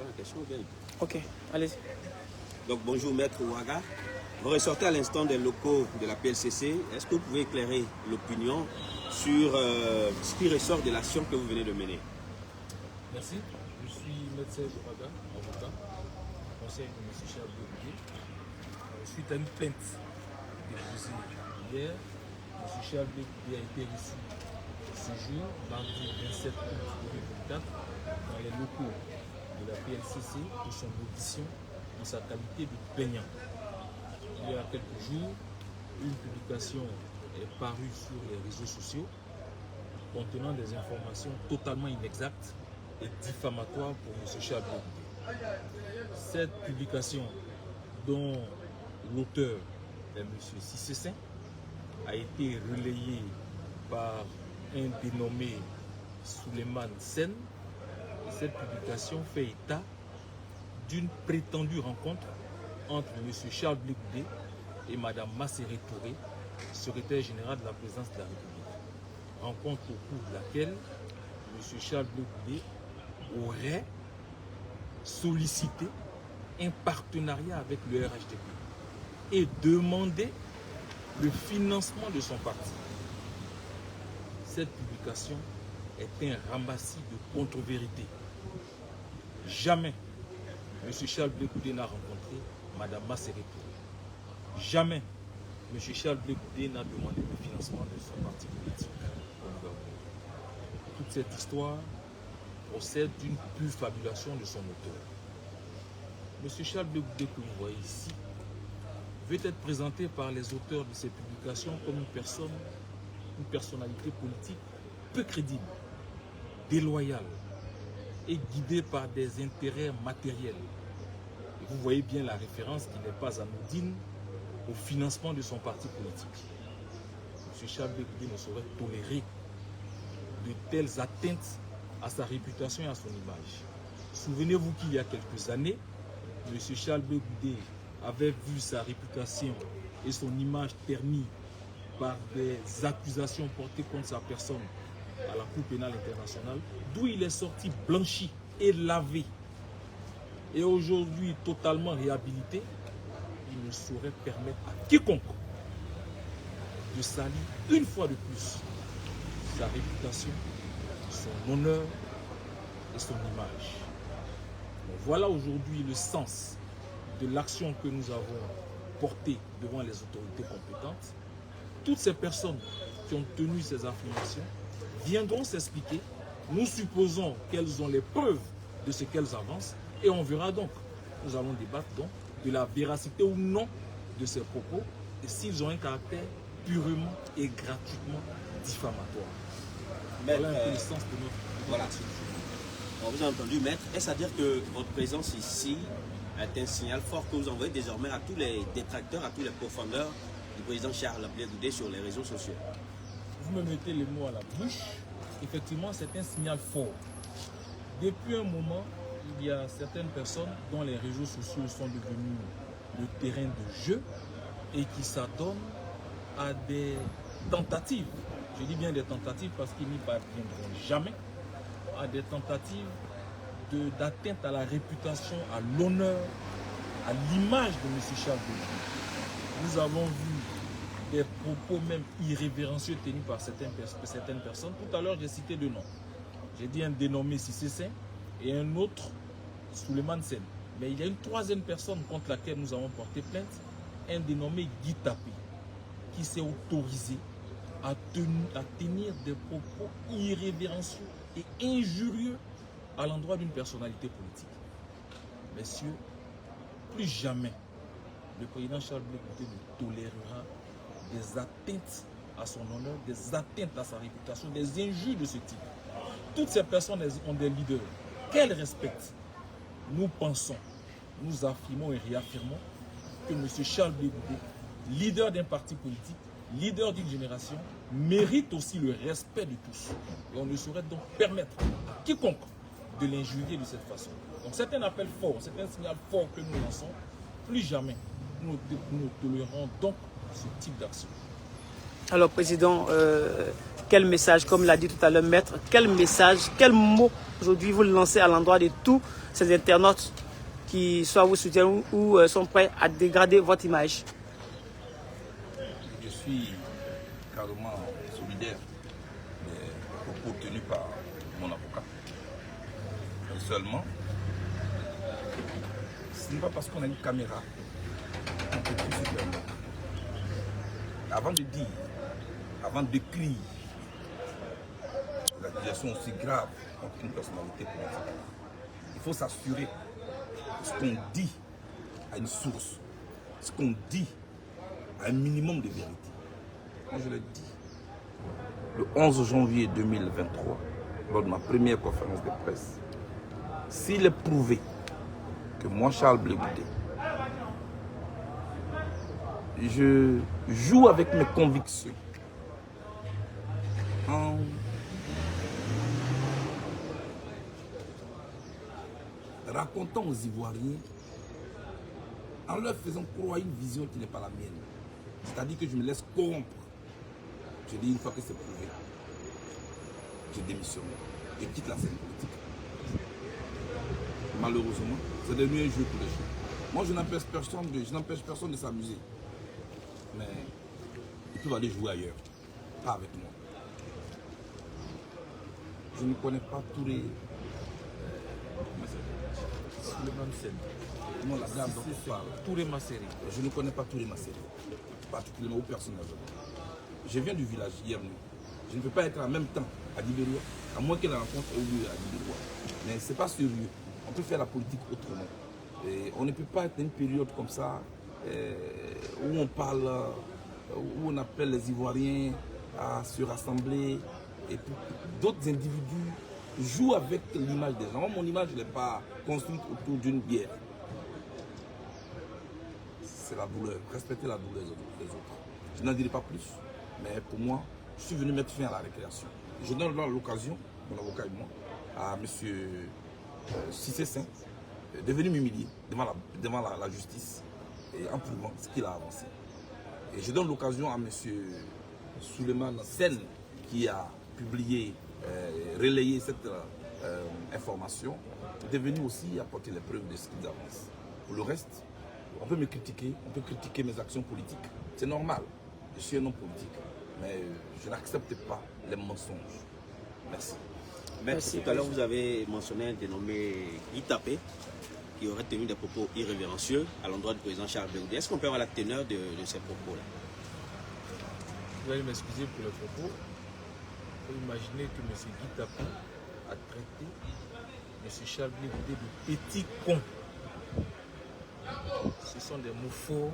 répondre à la question bien. Ok, allez-y. Donc bonjour Maître Ouaga. Vous ressortez à l'instant des locaux de la PLCC. Est-ce que vous pouvez éclairer l'opinion sur ce qui ressort de l'action que vous venez de mener? Merci. Je suis médecin Ouaga, avocat, conseil de M. Charles Blé. Suite à une plainte déposée hier, M. Charles Blé a été reçu ce jour, mardi 27 août 2024, dans les locaux de la PLCC pour son audition en sa qualité de plaignant. Il y a quelques jours, une publication est parue sur les réseaux sociaux contenant des informations totalement inexactes et diffamatoires pour M. Charles Blé. Cette publication, dont l'auteur est M. Cissé, a été relayée par un dénommé Souleymane Sen. Et cette publication fait état d'une prétendue rencontre entre M. Charles Blé et Mme Masséré Touré, secrétaire générale de la présidence de la République. Rencontre au cours de laquelle M. Charles Blé aurait sollicité un partenariat avec le RHDP et demandé le financement de son parti. Cette publication est un ramassis de contre-vérités. Jamais M. Charles Blé n'a rencontré Mme Masséré Touré. Jamais M. Charles Blé n'a demandé le financement de son parti politique au gouvernement. Toute cette histoire procède d'une pure fabulation de son auteur. M. Charles Blé que vous voyez ici veut être présenté par les auteurs de ces publications comme une personnalité politique peu crédible, déloyale et guidée par des intérêts matériels. Et vous voyez bien la référence qui n'est pas anodine au financement de son parti politique. M. Charles Blé ne saurait tolérer de telles atteintes à sa réputation et à son image. Souvenez-vous qu'il y a quelques années, M. Charles Blé avait vu sa réputation et son image ternie par des accusations portées contre sa personne à la Cour pénale internationale, d'où il est sorti blanchi et lavé. Et aujourd'hui, totalement réhabilité, il ne saurait permettre à quiconque de salir une fois de plus sa réputation, son honneur et son image. Donc voilà aujourd'hui le sens de l'action que nous avons portée devant les autorités compétentes. Toutes ces personnes qui ont tenu ces affirmations viendront s'expliquer. Nous supposons qu'elles ont les preuves de ce qu'elles avancent et on verra donc. Nous allons débattre donc de la véracité ou non de ces propos et s'ils ont un caractère purement et gratuitement diffamatoire. Voilà un peu le sens de notre... Voilà. On vous a entendu, maître. Est-ce à dire que votre présence ici est un signal fort que vous envoyez désormais à tous les détracteurs, à tous les profondeurs du président Charles Blé sur les réseaux sociaux? Vous me mettez les mots à la bouche. Effectivement, c'est un signal fort. Depuis un moment, il y a certaines personnes dont les réseaux sociaux sont devenus le terrain de jeu et qui s'adonnent à des tentatives. Je dis bien des tentatives parce qu'ils n'y parviendront jamais, à des tentatives d'atteinte à la réputation, à l'honneur, à l'image de M. Charles Blé. Nous avons vu des propos même irrévérencieux tenus par certaines personnes. Tout à l'heure, j'ai cité deux noms. J'ai dit un dénommé Cissé et un autre Souleymane Sen. Mais il y a une troisième personne contre laquelle nous avons porté plainte, un dénommé Guy Tapé, qui s'est autorisé à tenir des propos irrévérencieux et injurieux à l'endroit d'une personnalité politique. Messieurs, plus jamais le président Charles Blé ne tolérera des atteintes à son honneur, des atteintes à sa réputation, des injures de ce type. Toutes ces personnes ont des leaders qu'elles respectent. Nous pensons, nous affirmons et réaffirmons que M. Charles Blé, leader d'un parti politique, leader d'une génération, mérite aussi le respect de tous. Et on ne saurait donc permettre à quiconque de l'injurier de cette façon. Donc c'est un appel fort, c'est un signal fort que nous lançons. Plus jamais nous tolérons donc ce type d'action. Alors, Président, quel message, comme l'a dit tout à l'heure Maître, quel message, quel mot aujourd'hui vous lancez à l'endroit de tous ces internautes qui soit vous soutiennent ou sont prêts à dégrader votre image? Je suis carrément solidaire des propos tenus par mon avocat. Seulement, ce n'est pas parce qu'on a une caméra qu'on peut tout se permettre. Avant de dire, avant d'écrire la situation aussi grave contre une personnalité politique, il faut s'assurer que ce qu'on dit a une source, ce qu'on dit a un minimum de vérité. Moi je l'ai dit. Le 11 janvier 2023, lors de ma première conférence de presse, s'il est prouvé que moi, Charles Blé Goudé, je joue avec mes convictions en racontant aux Ivoiriens, en leur faisant croire une vision qui n'est pas la mienne. C'est-à-dire que je me laisse corrompre. Je dis une fois que c'est prouvé, je démissionne, je quitte la scène politique. Malheureusement, c'est devenu un jeu pour les gens. Moi, je n'empêche personne de s'amuser. Mais ils peuvent aller jouer ailleurs, pas avec moi. Je ne connais pas tous les... Non, la dame dont on parle. Tous les Masseri. Je ne connais pas tous les Masseri, particulièrement aux personnages. Je viens du village hier nuit. Je ne peux pas être en même temps à Dibéroua, à moins que la rencontre ait eu lieu à Dibéroua. Mais ce n'est pas sérieux. On peut faire la politique autrement. Et on ne peut pas être dans une période comme ça où on parle, où on appelle les Ivoiriens à se rassembler. Et d'autres individus jouent avec l'image des gens. Moi, mon image, je ne l'ai pas construite autour d'une bière. C'est la douleur. Respecter la douleur des autres. Je n'en dirai pas plus. Mais pour moi, je suis venu mettre fin à la récréation. Je donne l'occasion, mon avocat et moi, à M. Cissé Saint, de venir m'humilier devant la justice et en prouvant ce qu'il a avancé. Et je donne l'occasion à M. Souleymane Sen qui a publié, relayé cette information, de venir aussi apporter les preuves de ce qu'ils avancent. Pour le reste, on peut me critiquer, on peut critiquer mes actions politiques. C'est normal, je suis un homme politique, mais je n'accepte pas les mensonges. Merci. Merci. Tout à l'heure, vous avez mentionné un dénommé Guy Tapé qui aurait tenu des propos irrévérencieux à l'endroit du président Charles Blé Goudé. Est-ce qu'on peut avoir la teneur de ces propos-là? Vous allez m'excuser pour le propos. Il faut imaginer que M. Guy Tapé a traité M. Charles Blé Goudé de petit con. Ce sont des mots forts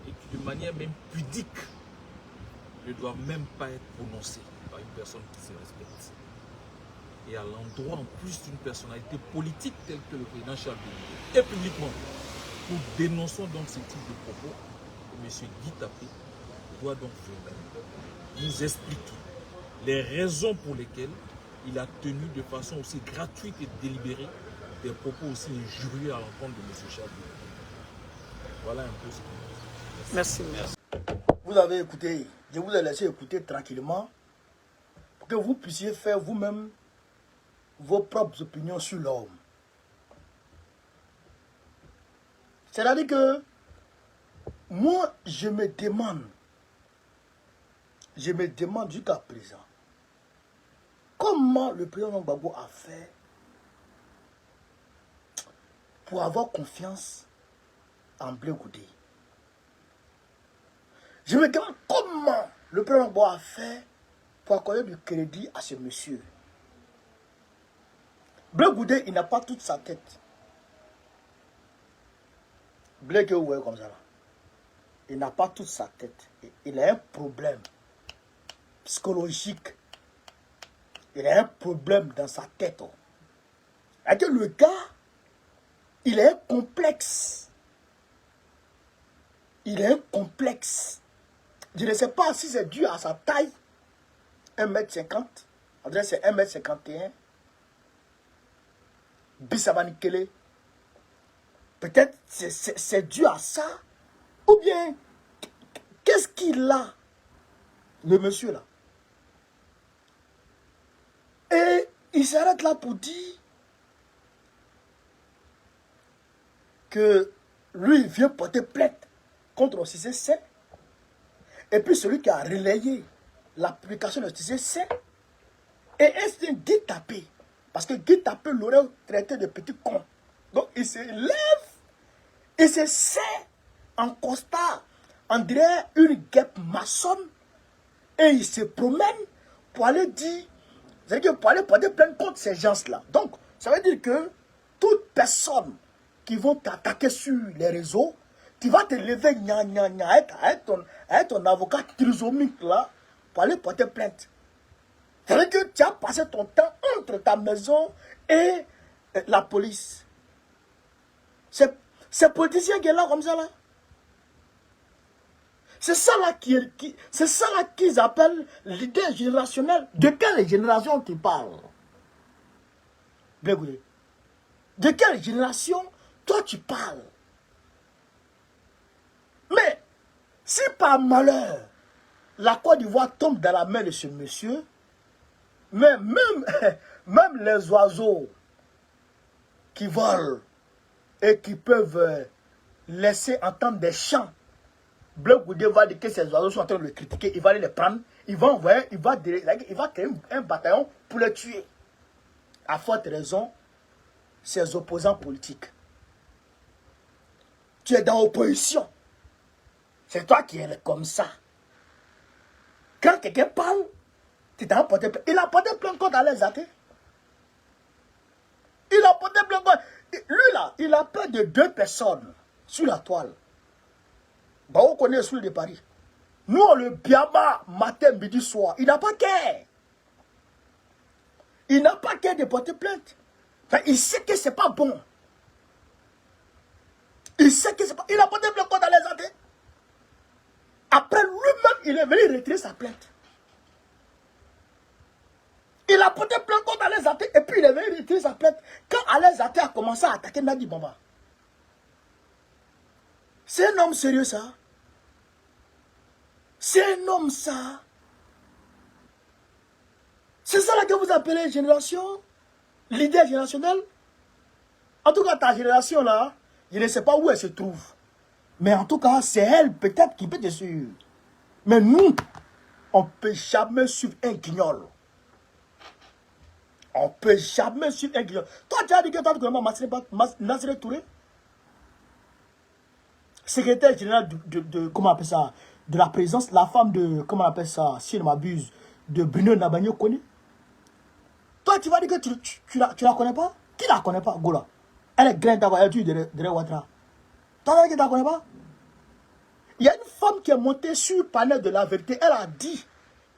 et qui, de manière même pudique, ne doivent même pas être prononcés par une personne qui se respecte. Et à l'endroit en plus d'une personnalité politique telle que le président Charles Blé Goudé, et publiquement, nous dénonçons donc ce type de propos. Et M. Guy Tapé doit donc venir nous expliquer les raisons pour lesquelles il a tenu de façon aussi gratuite et délibérée des propos aussi injurieux à l'encontre de M. Charles Blé Goudé. Voilà un peu ce que Merci. Vous avez écouté, je vous ai laissé écouter tranquillement pour que vous puissiez faire vous-même vos propres opinions sur l'homme. C'est-à-dire que moi, je me demande jusqu'à présent, comment le président Gbagbo a fait pour avoir confiance en Blé Goudé. Je me demande comment le président Gbagbo a fait pour accorder du crédit à ce monsieur. Blé Goudé, il n'a pas toute sa tête. Blé que vous voyez comme ça là. Il n'a pas toute sa tête. Il a un problème psychologique. Il a un problème dans sa tête. C'est-à-dire le gars, il a un complexe. Il a un complexe. Je ne sais pas si c'est dû à sa taille. 1m50. On dirait que c'est 1m51. Bissabanikele. Peut-être c'est dû à ça. Ou bien, qu'est-ce qu'il a, le monsieur là? il s'arrête là pour dire que lui, il vient porter plainte contre le CCC. Et puis celui qui a relayé l'application du CCC est un Guy Tapé. Parce que Guy Tapé l'aurait traité de petit con. Donc il se lève et se serre en costard, on dirait une guêpe maçonne, et il se promène pour aller dire, c'est-à-dire pour aller porter plainte contre ces gens-là. Donc, ça veut dire que toute personne qui vont t'attaquer sur les réseaux, tu vas te lever avec ton avocat trisomique là, pour aller porter plainte. Ça veut dire que tu as passé ton temps entre ta maison et la police. C'est politicien qui est là comme ça là. C'est ça là c'est ça là qu'ils appellent l'idée générationnelle. De quelle génération tu parles? De quelle génération toi tu parles? Mais si par malheur la Côte d'Ivoire tombe dans la main de ce monsieur, mais même les oiseaux qui volent et qui peuvent laisser entendre des chants, Bleu Goudé va dire que ces oiseaux sont en train de le critiquer, il va aller les prendre, il va envoyer, il va créer un bataillon pour les tuer. À forte raison, ses opposants politiques. Tu es dans l'opposition. C'est toi qui es comme ça. Quand quelqu'un parle, tu t'en porté plainte. Il a porté plainte contre Alain Zaké. Il a porté plainte contre... Lui là, il a peur de 2 personnes sur la toile. Bah, on connaît celui de Paris. Nous, on le biama matin, midi, soir. Il n'a pas qu'à. Il n'a pas qu'à de porter plainte. Enfin, il sait que c'est pas bon. Il sait que c'est pas... Il a porté plainte contre Alain Zaké. Après, lui-même, il est venu retirer sa plainte. Il a porté plainte contre Alain Zaké et puis il est venu retirer sa plainte. Quand Alain Zaké a commencé à attaquer Nadi Bamba. C'est un homme sérieux, ça. C'est un homme, ça. C'est ça là que vous appelez génération? L'idée générationnelle? En tout cas, ta génération là, je ne sais pas où elle se trouve. Mais en tout cas, c'est elle peut-être qui peut te suivre. Mais nous, on ne peut jamais suivre un guignol. On ne peut jamais suivre un guignol. Toi, tu as dit que tu as vu Nassiré Touré, secrétaire général comment on appelle ça, de la présidence, la femme de, comment on appelle ça, si je ne m'abuse, de Bruno Nabagno connaît. Toi, tu vas dire que tu la connais pas? Qui la connaît pas, Gola? Elle est graine d'avoir elle de Ouattara. Toi, tu vas dire que tu la connais pas? Il y a une femme qui est montée sur le panel de la vérité. Elle a dit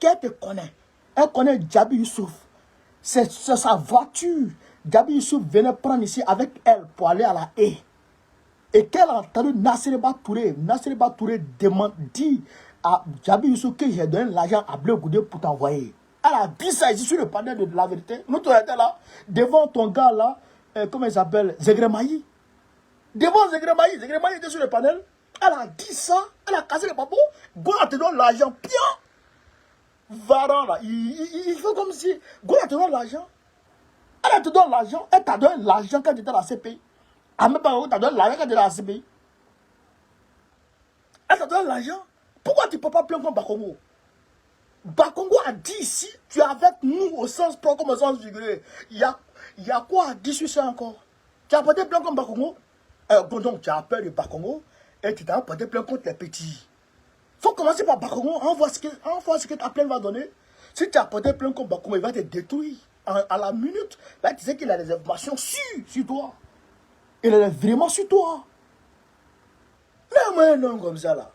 qu'elle te connaît. Elle connaît Djabi Youssouf. C'est sa voiture. Djabi Youssouf venait prendre ici avec elle pour aller à la haie. Et qu'elle a entendu Nassiré Touré. Nassiré Touré dit à Djabi Youssouf que j'ai donné l'argent à Bleu Goudé pour t'envoyer. Elle a dit ça ici sur le panel de la vérité. Nous, tu étais là, devant ton gars là, comment il s'appelle, Zegremaï. Devant Zegremaï était sur le panel. Elle a dit ça, elle a cassé les papos. Gola te donne l'argent, bien. Varan là, il fait comme si Gola te donne l'argent. Elle te donne l'argent, elle t'a donné l'argent quand tu étais à la CPI. Elle t'a donné l'argent quand tu étais à la CPI. Elle t'a donné l'argent. Pourquoi tu ne peux pas plaindre contre Bakongo? Bakongo a dit ici, tu es avec nous au sens propre comme au sens figuré. Il y a quoi à dire sur ça encore? Tu as porté plainte contre Bakongo? Donc tu as peur de Bakongo et tu t'as porté plainte contre les petits. Il faut commencer par Bakongo, on voit ce que ta plainte va donner. Si tu as porté plainte contre Bakongo, il va te détruire à la minute. Là, tu sais qu'il a des informations sur toi. Il est vraiment sur toi. Même un homme comme ça là,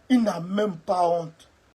il n'a même pas honte.